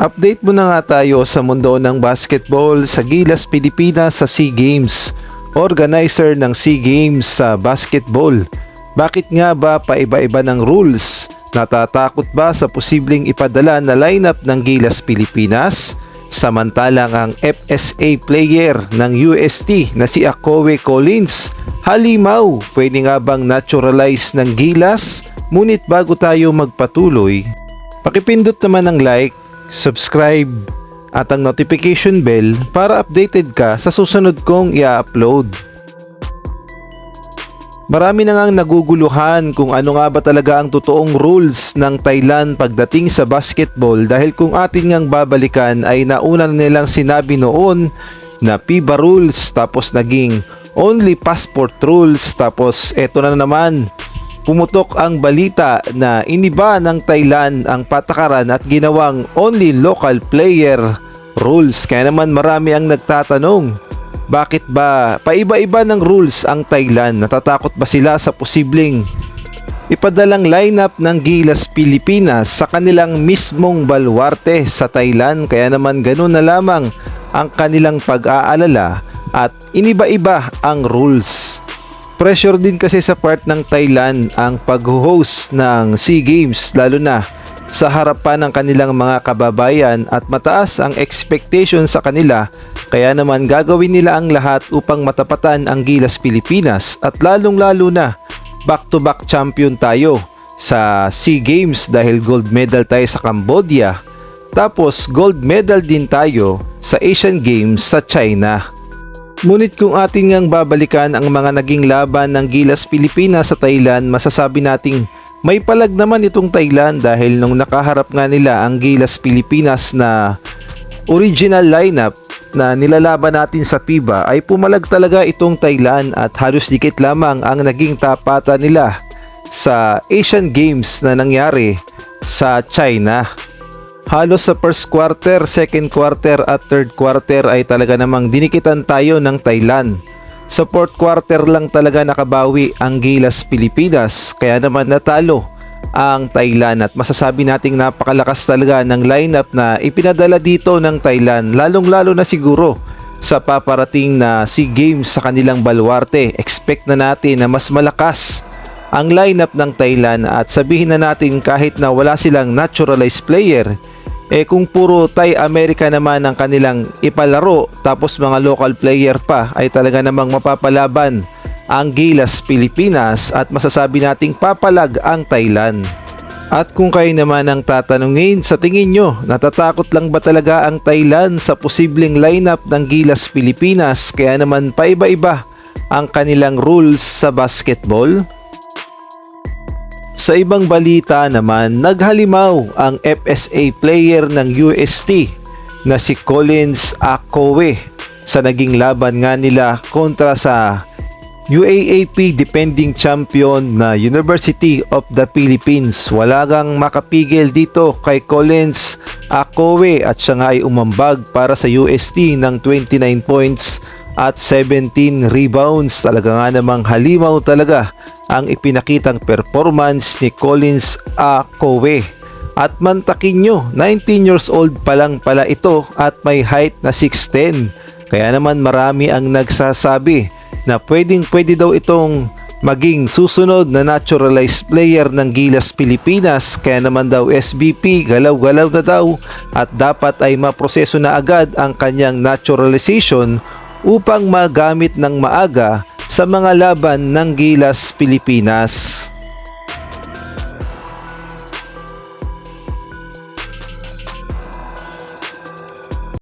Update muna nga tayo sa mundo ng basketball sa Gilas, Pilipinas sa SEA Games. Organizer ng SEA Games sa basketball. Bakit nga ba paiba-iba ng rules? Natatakot ba sa posibleng ipadala na lineup ng Gilas, Pilipinas? Samantalang ang FSA player ng UST na si Akowe Collins, halimaw, pwede nga bang naturalize ng Gilas? Ngunit bago tayo magpatuloy, pakipindot naman ng like, subscribe at ang notification bell para updated ka sa susunod kong i-upload. Marami na ngang naguguluhan kung ano nga ba talaga ang totoong rules ng Thailand pagdating sa basketball dahil kung atin ngang babalikan ay nauna na nilang sinabi noon na FIBA rules tapos naging only passport rules tapos eto na naman pumutok ang balita na iniba ng Thailand ang patakaran at ginawang only local player rules. Kaya naman marami ang nagtatanong, bakit ba paiba-iba ng rules ang Thailand? Natatakot ba sila sa posibleng ipadalang lineup ng Gilas Pilipinas sa kanilang mismong baluarte sa Thailand? Kaya naman ganun na lamang ang kanilang pag-aalala at iniba-iba ang rules. Pressure din kasi sa part ng Thailand ang pag-host ng SEA Games lalo na sa harapan ng kanilang mga kababayan at mataas ang expectation sa kanila, kaya naman gagawin nila ang lahat upang matapatan ang Gilas Pilipinas at lalong-lalo na back-to-back champion tayo sa SEA Games dahil gold medal tayo sa Cambodia, tapos gold medal din tayo sa Asian Games sa China. Ngunit kung atin ngang babalikan ang mga naging laban ng Gilas Pilipinas sa Thailand, masasabi nating may palag naman itong Thailand dahil nung nakaharap nga nila ang Gilas Pilipinas na original lineup na nilalaban natin sa FIBA ay pumalag talaga itong Thailand at halos dikit lamang ang naging tapatan nila sa Asian Games na nangyari sa China. Halos sa first quarter, second quarter at third quarter ay talaga namang dinikitan tayo ng Thailand. Sa fourth quarter lang talaga nakabawi ang Gilas Pilipinas, kaya naman natalo ang Thailand at masasabi nating napakalakas talaga ng lineup na ipinadala dito ng Thailand, lalong-lalo na siguro sa paparating na SEA Games sa kanilang baluarte. Expect na natin na mas malakas ang lineup ng Thailand at sabihin na natin kahit na wala silang naturalized player, kung puro Thai America naman ang kanilang ipalaro tapos mga local player pa ay talaga namang mapapalaban ang Gilas Pilipinas at masasabi nating papalag ang Thailand. At kung kayo naman ang tatanungin, sa tingin nyo, natatakot lang ba talaga ang Thailand sa posibleng lineup ng Gilas Pilipinas kaya naman paiba-iba ang kanilang rules sa basketball? Sa ibang balita naman, naghalimaw ang FSA player ng UST na si Collins Akowe sa naging laban nga nila kontra sa UAAP defending champion na University of the Philippines. Wala kang makapigil dito kay Collins Akowe at siya nga ay umambag para sa UST ng 29 points at 17 rebounds. Talaga nga namang halimaw talaga ang ipinakitang performance ni Collins Akowe. At mantakin nyo, 19 years old pa lang pala ito at may height na 6'10". Kaya naman marami ang nagsasabi na pwede daw itong maging susunod na naturalized player ng Gilas Pilipinas. Kaya naman daw SBP, galaw-galaw na daw at dapat ay maproseso na agad ang kanyang naturalization upang magamit ng maaga sa mga laban ng Gilas Pilipinas.